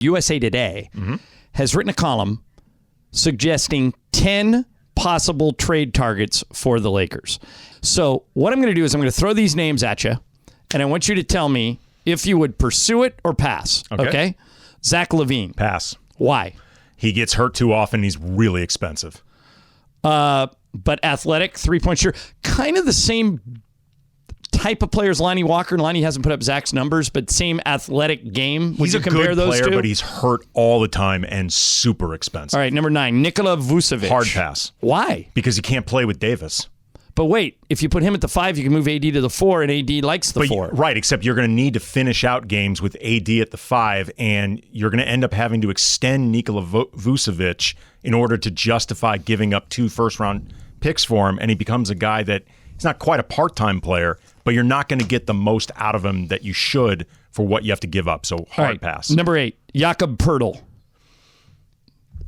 USA Today has written a column suggesting 10 possible trade targets for the Lakers. So what I'm going to do is I'm going to throw these names at you, and I want you to tell me if you would pursue it or pass. Okay? Zach LaVine. Pass. Why? He gets hurt too often. He's really expensive. But athletic, three-point shooter. Kind of the same type of player as Lonnie Walker. Lonnie hasn't put up Zach's numbers, but same athletic game. Would He's you a compare good those player, two? but he's hurt all the time and super expensive. All right, number 9, Nikola Vucevic. Hard pass. Why? Because he can't play with Davis. But wait, if you put him at the 5, you can move AD to the 4, and AD likes the 4. Right, except you're going to need to finish out games with AD at the 5, and you're going to end up having to extend Nikola Vucevic in order to justify giving up 2 first-round picks for him, and he becomes a guy that he's not quite a part-time player, but you're not going to get the most out of him that you should for what you have to give up. So hard pass. Number 8, Jakob Poeltl.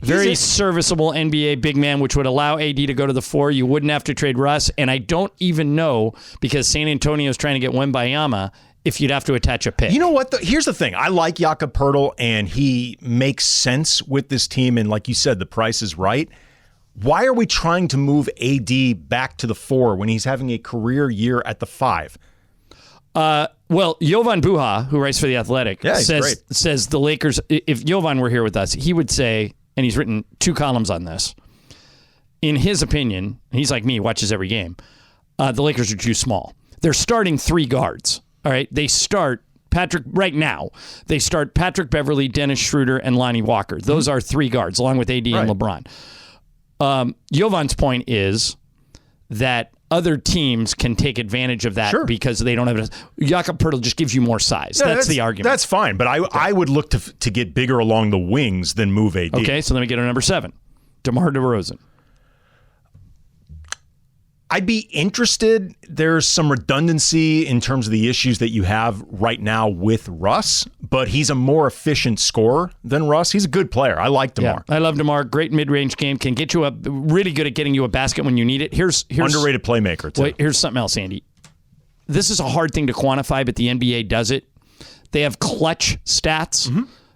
Very serviceable NBA big man, which would allow AD to go to the 4. You wouldn't have to trade Russ. And I don't even know, because San Antonio's trying to get Wembayama, if you'd have to attach a pick. You know what? Here's the thing. I like Jakob Poeltl, and he makes sense with this team. And like you said, the price is right. Why are we trying to move AD back to the 4 when he's having a career year at the 5? Well, Jovan Buha, who writes for The Athletic, says the Lakers, if Jovan were here with us, he would say, and he's written 2 columns on this, in his opinion, he's like me, watches every game, the Lakers are too small. They're starting 3 guards. All right, they start right now, they start Patrick Beverley, Dennis Schroeder, and Lonnie Walker. Those are 3 guards, along with AD and LeBron. Jovan's point is that other teams can take advantage of that because they don't have it. Jakob Poeltl just gives you more size. That's the argument. That's fine, but I would look to get bigger along the wings than move AD. Okay, so let me get to number 7, DeMar DeRozan. I'd be interested. There's some redundancy in terms of the issues that you have right now with Russ, but he's a more efficient scorer than Russ. He's a good player. I like DeMar. Yeah, I love DeMar. Great mid-range game. Can get you really good at getting you a basket when you need it. Here's underrated playmaker, too. Wait, here's something else, Andy. This is a hard thing to quantify, but the NBA does it. They have clutch stats.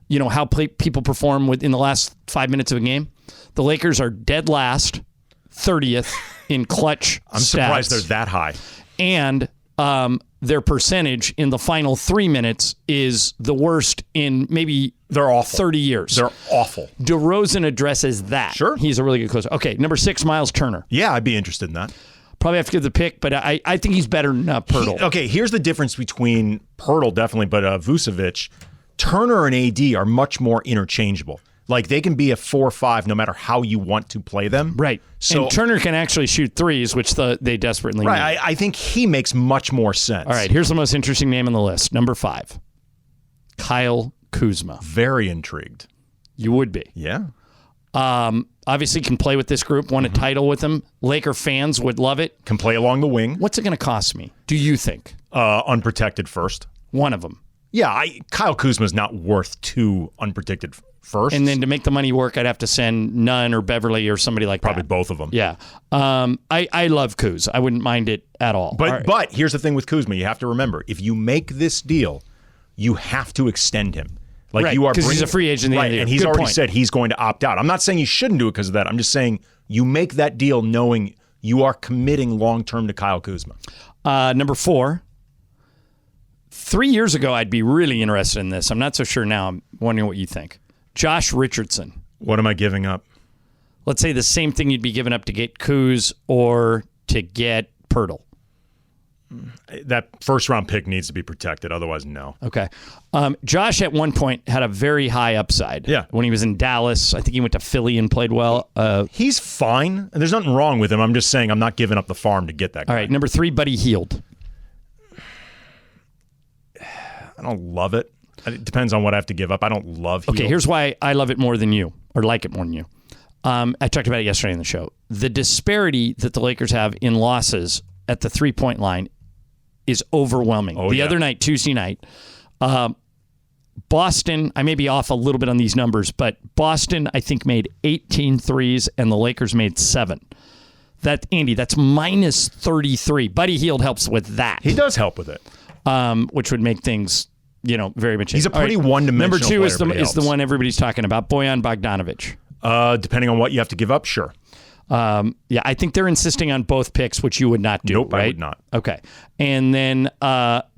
You know, how people perform in the last 5 minutes of a game. The Lakers are dead last, 30th in clutch I'm stats. surprised they're that high. And their percentage in the final 3 minutes is the worst in maybe they're awful. 30 years. They're awful. DeRozan addresses that. Sure. He's a really good closer. Okay, number 6, Miles Turner. Yeah, I'd be interested in that. Probably have to give the pick, but I think he's better than Poeltl. Okay, here's the difference between Poeltl, definitely, but Vucevic. Turner and AD are much more interchangeable. Like, they can be a 4-5 no matter how you want to play them. Right. So, and Turner can actually shoot threes, which they desperately need. I think he makes much more sense. All right, here's the most interesting name on the list. Number 5, Kyle Kuzma. Very intrigued. You would be. Yeah. Obviously can play with this group, won a title with them. Laker fans would love it. Can play along the wing. What's it going to cost me, do you think? Unprotected first. One of them. Yeah, Kyle Kuzma's not worth 2 unprotected first. And then to make the money work, I'd have to send Nunn or Beverly or somebody like Probably that. both of them. Yeah. I love Kuz. I wouldn't mind it at all. But here's the thing with Kuzma. You have to remember, if you make this deal, you have to extend him. Like, you are because he's a free agent. And he's already said he's going to opt out. I'm not saying you shouldn't do it because of that. I'm just saying you make that deal knowing you are committing long-term to Kyle Kuzma. Number 4. 3 years ago, I'd be really interested in this. I'm not so sure now. I'm wondering what you think. Josh Richardson. What am I giving up? Let's say the same thing you'd be giving up to get Kuz or to get Poeltl. That first-round pick needs to be protected. Otherwise, no. Okay. Josh, at one point, had a very high upside. Yeah. When he was in Dallas. I think he went to Philly and played well. He's fine. And there's nothing wrong with him. I'm just saying I'm not giving up the farm to get that guy. All right. Number 3, Buddy Hield. I don't love it. It depends on what I have to give up. I don't love Hield. Okay, here's why I love it more than you, or like it more than you. I talked about it yesterday in the show. The disparity that the Lakers have in losses at the three-point line is overwhelming. The other night, Tuesday night, Boston, I may be off a little bit on these numbers, but Boston, I think, made 18 threes, and the Lakers made 7. Andy, that's minus 33. Buddy Hield helps with that. He does help with it. Which would make things very much. He's a pretty one-dimensional Number 2 is player, the one everybody's talking about, Bojan Bogdanovic. Depending on what you have to give up, sure. I think they're insisting on both picks, which you would not do. Nope, right? I would not. Okay. And then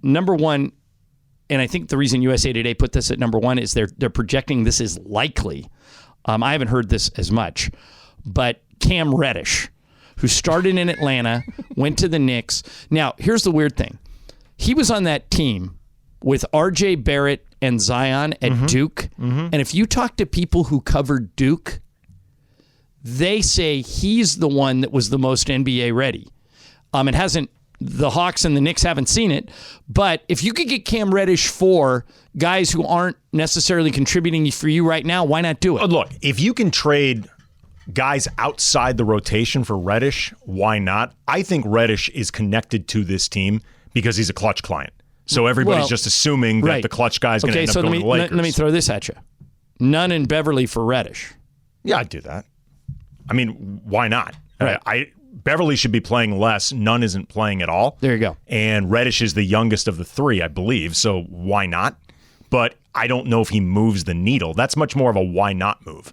number 1, and I think the reason USA Today put this at number 1 is they're projecting this is likely. I haven't heard this as much, but Cam Reddish, who started in Atlanta, went to the Knicks. Now, here's the weird thing. He was on that team with R.J. Barrett and Zion at Duke. And if you talk to people who covered Duke, they say he's the one that was the most NBA ready. It hasn't. The Hawks and the Knicks haven't seen it, but if you could get Cam Reddish for guys who aren't necessarily contributing for you right now, why not do it? Look, if you can trade guys outside the rotation for Reddish, why not? I think Reddish is connected to this team because he's a clutch client. So everybody's just assuming that the clutch guy is going to end up going to the Lakers. Let me throw this at you. None in Beverly for Reddish. Yeah, I'd do that. I mean, why not? Right. Beverly should be playing less. None isn't playing at all. There you go. And Reddish is the youngest of the 3, I believe. So why not? But I don't know if he moves the needle. That's much more of a why not move.